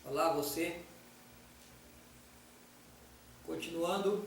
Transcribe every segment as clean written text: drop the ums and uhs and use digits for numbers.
Olá você, continuando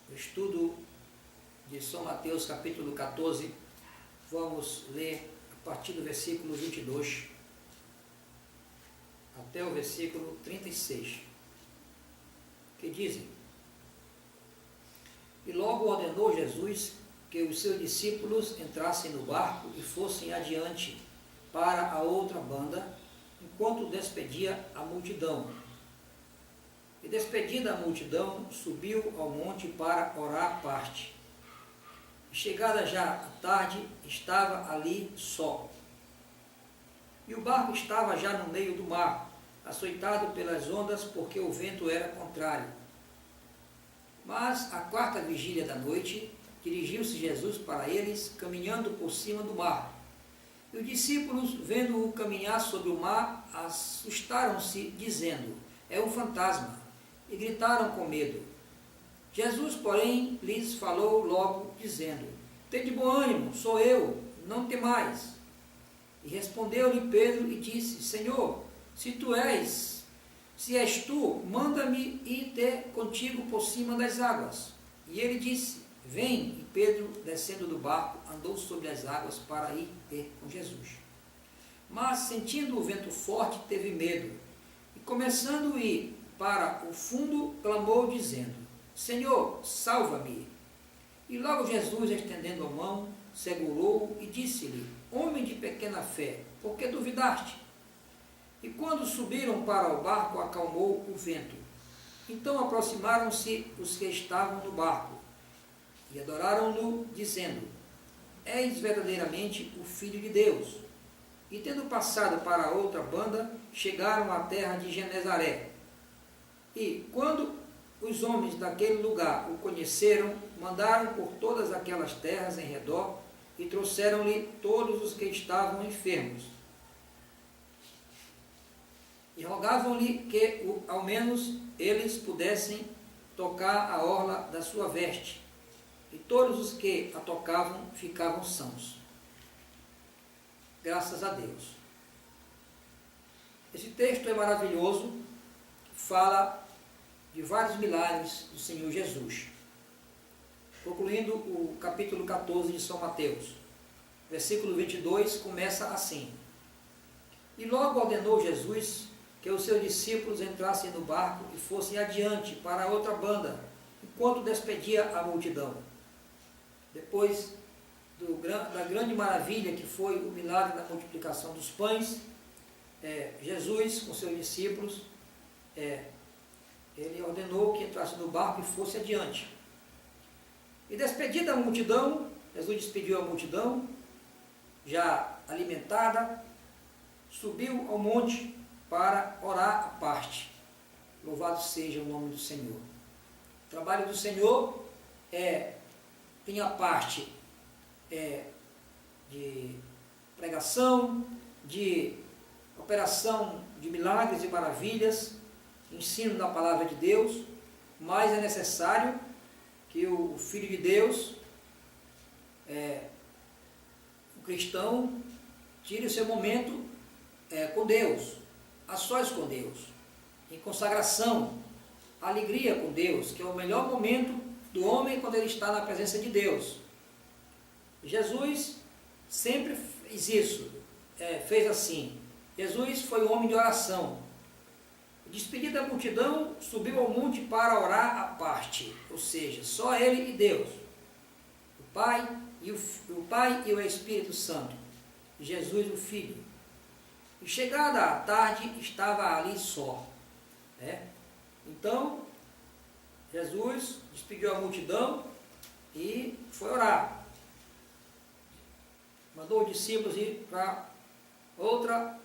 o estudo de São Mateus capítulo 14, vamos ler a partir do versículo 22 até o versículo 36, que dizem: E logo ordenou Jesus que os seus discípulos entrassem no barco e fossem adiante para a outra banda, enquanto despedia a multidão. E despedida a multidão, subiu ao monte para orar à parte. E chegada já a tarde, estava ali só. E o barco estava já no meio do mar, açoitado pelas ondas, porque o vento era contrário. Mas, à quarta vigília da noite, dirigiu-se Jesus para eles, caminhando por cima do mar. E os discípulos, vendo-o caminhar sobre o mar, assustaram-se, dizendo: É um fantasma, e gritaram com medo. Jesus, porém, lhes falou logo, dizendo: Tende bom ânimo, sou eu, não temais. E respondeu-lhe Pedro e disse: Senhor, se és tu, manda-me ir ter contigo por cima das águas. E ele disse: Vem. E Pedro, descendo do barco, andou sobre as águas para ir ter com Jesus. Mas, sentindo o vento forte, teve medo. E começando a ir para o fundo, clamou, dizendo: Senhor, salva-me. E logo Jesus, estendendo a mão, segurou-o e disse-lhe: Homem de pequena fé, por que duvidaste? E quando subiram para o barco, acalmou o vento. Então aproximaram-se os que estavam no barco e adoraram-no, dizendo: És verdadeiramente o Filho de Deus. E tendo passado para a outra banda, chegaram à terra de Genezaré. E quando os homens daquele lugar o conheceram, mandaram por todas aquelas terras em redor e trouxeram-lhe todos os que estavam enfermos. E rogavam-lhe que ao menos eles pudessem tocar a orla da sua veste. E todos os que a tocavam ficavam sãos. Graças a Deus. Esse texto é maravilhoso, fala de vários milagres do Senhor Jesus. Concluindo o capítulo 14 de São Mateus, versículo 22, começa assim: E logo ordenou Jesus que os seus discípulos entrassem no barco e fossem adiante para a outra banda, enquanto despedia a multidão. Depois da grande maravilha que foi o milagre da multiplicação dos pães, Jesus, com seus discípulos, ele ordenou que entrasse no barco e fosse adiante. E despedida a multidão, Jesus despediu a multidão, já alimentada, subiu ao monte para orar à parte. Louvado seja o nome do Senhor. O trabalho do Senhor tem a parte de pregação, de operação de milagres e maravilhas, ensino da palavra de Deus, mas é necessário que o Filho de Deus, o cristão, tire o seu momento com Deus, a sós com Deus, em consagração, alegria com Deus, que é o melhor momento do homem quando ele está na presença de Deus. Jesus sempre fez isso, fez assim. Jesus foi um homem de oração. Despedido da multidão, subiu ao monte para orar à parte, ou seja, só ele e Deus, o Pai e o Espírito Santo, Jesus o Filho. E chegada a tarde, estava ali só. Então, Jesus despediu a multidão e foi orar. Mandou os discípulos ir para outra,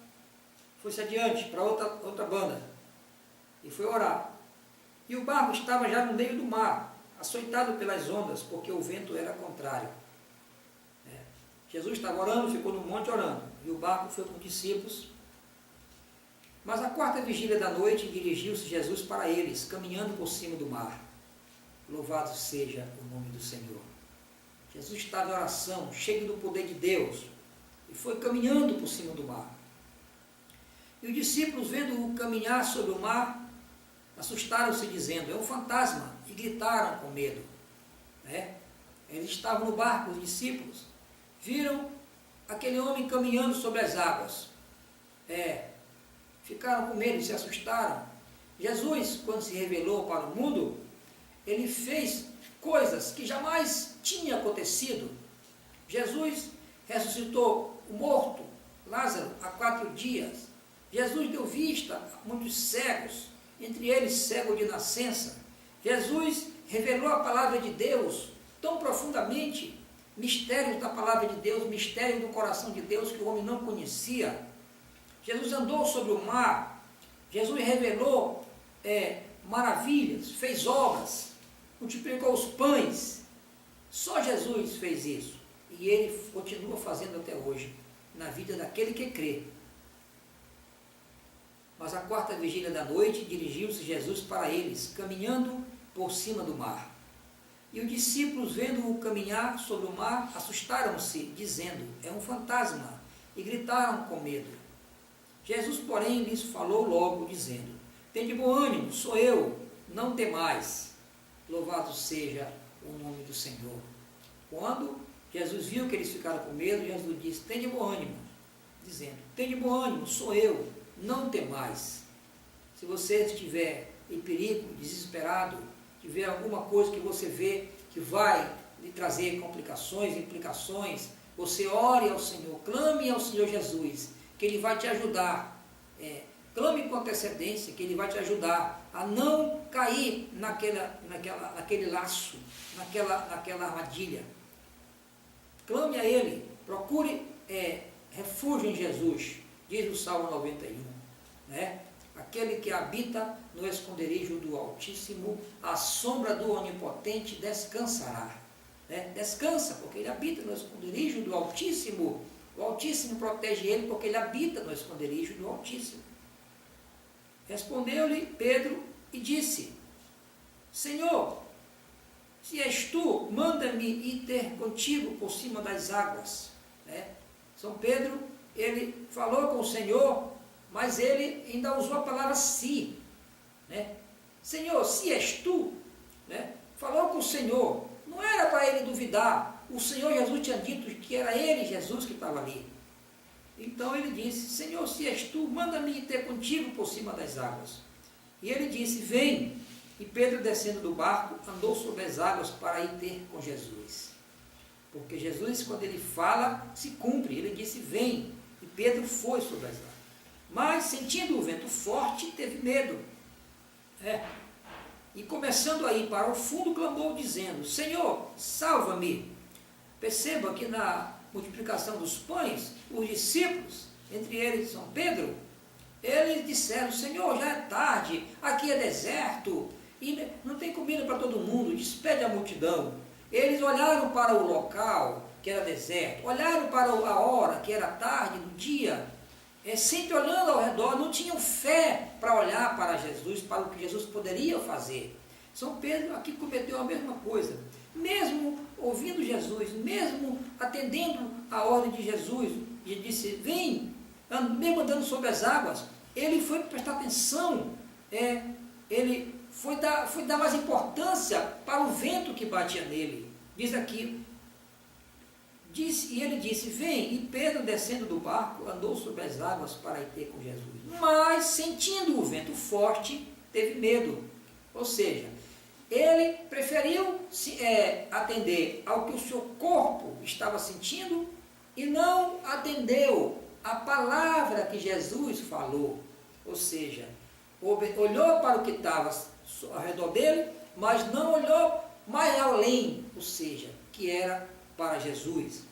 foi-se adiante para outra banda e foi orar. E o barco estava já no meio do mar, açoitado pelas ondas, porque o vento era contrário. Jesus estava orando, ficou no monte orando, e o barco foi com os discípulos. Mas à quarta vigília da noite, dirigiu-se Jesus para eles, caminhando por cima do mar. Louvado seja o nome do Senhor. Jesus estava em oração, cheio do poder de Deus, e foi caminhando por cima do mar. E os discípulos, vendo-o caminhar sobre o mar, assustaram-se, dizendo: é um fantasma, e gritaram com medo. Eles estavam no barco, os discípulos, viram aquele homem caminhando sobre as águas. Ficaram com medo, se assustaram. Jesus, quando se revelou para o mundo, ele fez coisas que jamais tinham acontecido. Jesus ressuscitou o morto, Lázaro, há 4 dias. Jesus deu vista a muitos cegos, entre eles cego de nascença. Jesus revelou a palavra de Deus tão profundamente, mistérios da palavra de Deus, mistérios do coração de Deus que o homem não conhecia. Jesus andou sobre o mar, Jesus revelou maravilhas, fez obras, multiplicou os pães. Só Jesus fez isso. E ele continua fazendo até hoje, na vida daquele que crê. Mas à 4ª vigília da noite, dirigiu-se Jesus para eles, caminhando por cima do mar. E os discípulos, vendo-o caminhar sobre o mar, assustaram-se, dizendo: é um fantasma, e gritaram com medo. Jesus, porém, lhes falou logo, dizendo: tende bom ânimo, sou eu, não temais. Louvado seja o nome do Senhor. Quando Jesus viu que eles ficaram com medo, Jesus disse: tende bom ânimo, dizendo: tende bom ânimo, sou eu, não temais. Se você estiver em perigo, desesperado, tiver alguma coisa que você vê que vai lhe trazer complicações, implicações, você ore ao Senhor, clame ao Senhor Jesus, que Ele vai te ajudar. Clame com antecedência, que Ele vai te ajudar a não cair naquele laço, naquela armadilha. Clame a Ele, procure refúgio em Jesus, diz o Salmo 91. Aquele que habita no esconderijo do Altíssimo, à sombra do Onipotente descansará. Descansa, porque ele habita no esconderijo do Altíssimo. O Altíssimo protege ele, porque ele habita no esconderijo do Altíssimo. Respondeu-lhe Pedro e disse: Senhor, se és tu, manda-me ir ter contigo por cima das águas. São Pedro, ele falou com o Senhor, mas ele ainda usou a palavra se. Senhor, se és tu, falou com o Senhor, não era para ele duvidar. O Senhor Jesus tinha dito que era ele, Jesus, que estava ali. Então ele disse: Senhor, se és tu, manda-me ir ter contigo por cima das águas. E ele disse: vem. E Pedro, descendo do barco, andou sobre as águas para ir ter com Jesus. Porque Jesus, quando ele fala, se cumpre. Ele disse: vem. E Pedro foi sobre as águas. Mas, sentindo o vento forte, teve medo. E começando a ir para o fundo, clamou, dizendo: Senhor, salva-me. Perceba que na multiplicação dos pães, os discípulos, entre eles São Pedro, eles disseram: Senhor, já é tarde, aqui é deserto, e não tem comida para todo mundo, despede a multidão. Eles olharam para o local, que era deserto, olharam para a hora, que era tarde, no dia, sempre olhando ao redor, não tinham fé para olhar para Jesus, para o que Jesus poderia fazer. São Pedro aqui cometeu a mesma coisa. Mesmo ouvindo Jesus, mesmo atendendo a ordem de Jesus, e disse: vem, mesmo andando sobre as águas, ele foi prestar atenção, ele foi dar mais importância para o vento que batia nele. Diz aqui, e ele disse: vem. E Pedro, descendo do barco, andou sobre as águas para ir ter com Jesus. Mas, sentindo o vento forte, teve medo. Ou seja, ele preferiu atender ao que o seu corpo estava sentindo e não atendeu a palavra que Jesus falou. Ou seja, olhou para o que estava ao redor dele, mas não olhou mais além, ou seja, que era para Jesus.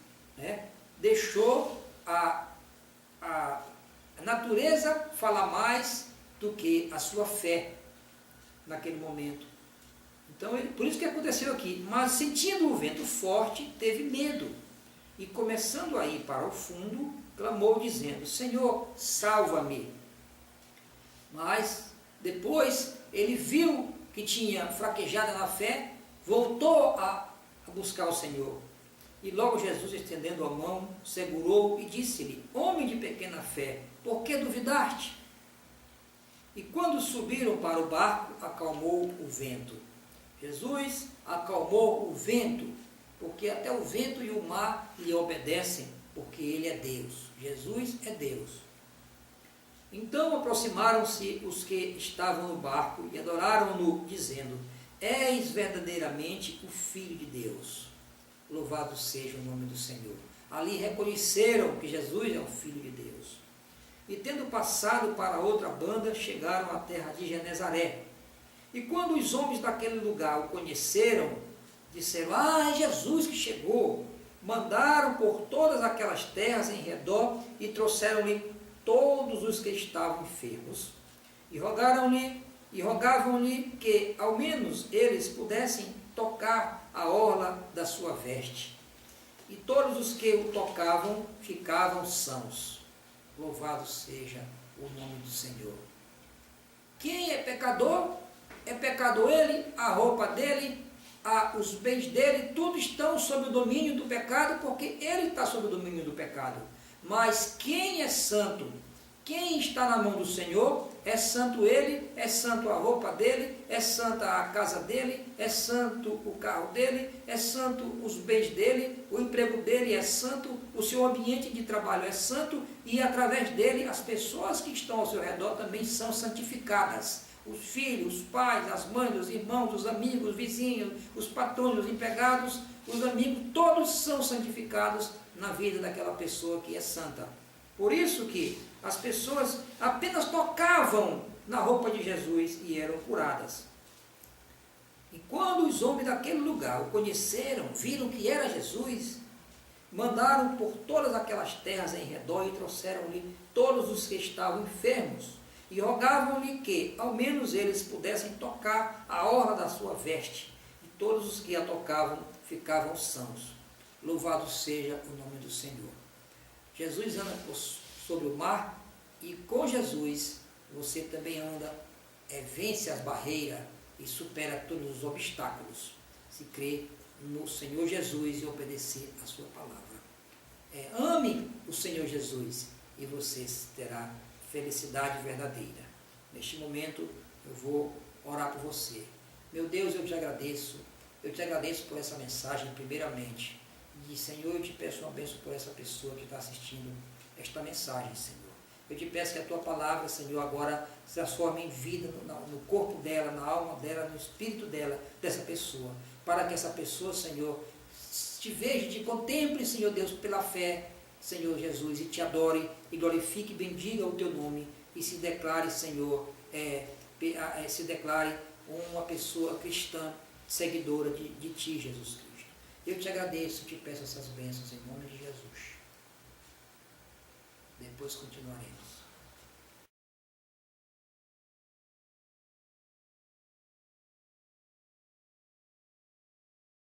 Deixou a natureza falar mais do que a sua fé naquele momento. Então, por isso que aconteceu aqui. Mas, sentindo o vento forte, teve medo. E, começando a ir para o fundo, clamou, dizendo: Senhor, salva-me. Mas, depois, ele viu que tinha fraquejado na fé, voltou a buscar o Senhor. E logo Jesus, estendendo a mão, segurou e disse-lhe: Homem de pequena fé, por que duvidaste? E quando subiram para o barco, acalmou o vento. Jesus acalmou o vento, porque até o vento e o mar lhe obedecem, porque ele é Deus. Jesus é Deus. Então aproximaram-se os que estavam no barco e adoraram-no, dizendo: És verdadeiramente o Filho de Deus. Louvado seja o nome do Senhor. Ali reconheceram que Jesus é o Filho de Deus. E tendo passado para outra banda, chegaram à terra de Genezaré. E quando os homens daquele lugar o conheceram, disseram: é Jesus que chegou. Mandaram por todas aquelas terras em redor e trouxeram-lhe todos os que estavam enfermos. E rogavam-lhe que ao menos eles pudessem tocar a orla da sua veste. E todos os que o tocavam ficavam sãos. Louvado seja o nome do Senhor. Quem é pecador? É pecador ele, a roupa dele, os bens dele, tudo estão sob o domínio do pecado, porque ele está sob o domínio do pecado. Mas quem é santo? Quem está na mão do Senhor? É santo ele, é santo a roupa dele, é santa a casa dele, é santo o carro dele, é santo os bens dele, o emprego dele é santo, o seu ambiente de trabalho é santo, e através dele as pessoas que estão ao seu redor também são santificadas. Os filhos, os pais, as mães, os irmãos, os amigos, os vizinhos, os patrões, os empregados, os amigos, todos são santificados na vida daquela pessoa que é santa. Por isso que as pessoas apenas tocavam na roupa de Jesus e eram curadas. E quando os homens daquele lugar o conheceram, viram que era Jesus, mandaram por todas aquelas terras em redor e trouxeram-lhe todos os que estavam enfermos. E rogavam-lhe que, ao menos, eles pudessem tocar a orla da sua veste. E todos os que a tocavam ficavam sãos. Louvado seja o nome do Senhor. Jesus anda sobre o mar, e com Jesus você também anda, vence as barreiras e supera todos os obstáculos. Se crê no Senhor Jesus e obedecer a sua palavra. Ame o Senhor Jesus e você terá felicidade verdadeira. Neste momento eu vou orar por você. Meu Deus, eu te agradeço por essa mensagem primeiramente, e Senhor, eu te peço uma bênção por essa pessoa que está assistindo esta mensagem, Senhor. Eu te peço que a tua palavra, Senhor, agora se transforme em vida no corpo dela, na alma dela, no espírito dela, dessa pessoa, para que essa pessoa, Senhor, te veja, te contemple, Senhor Deus, pela fé, Senhor Jesus, e te adore, e glorifique, bendiga o teu nome, e se declare, Senhor, se declare uma pessoa cristã, seguidora de ti, Jesus Cristo. Eu te agradeço, te peço essas bênçãos em nome de Jesus. Depois continuaremos.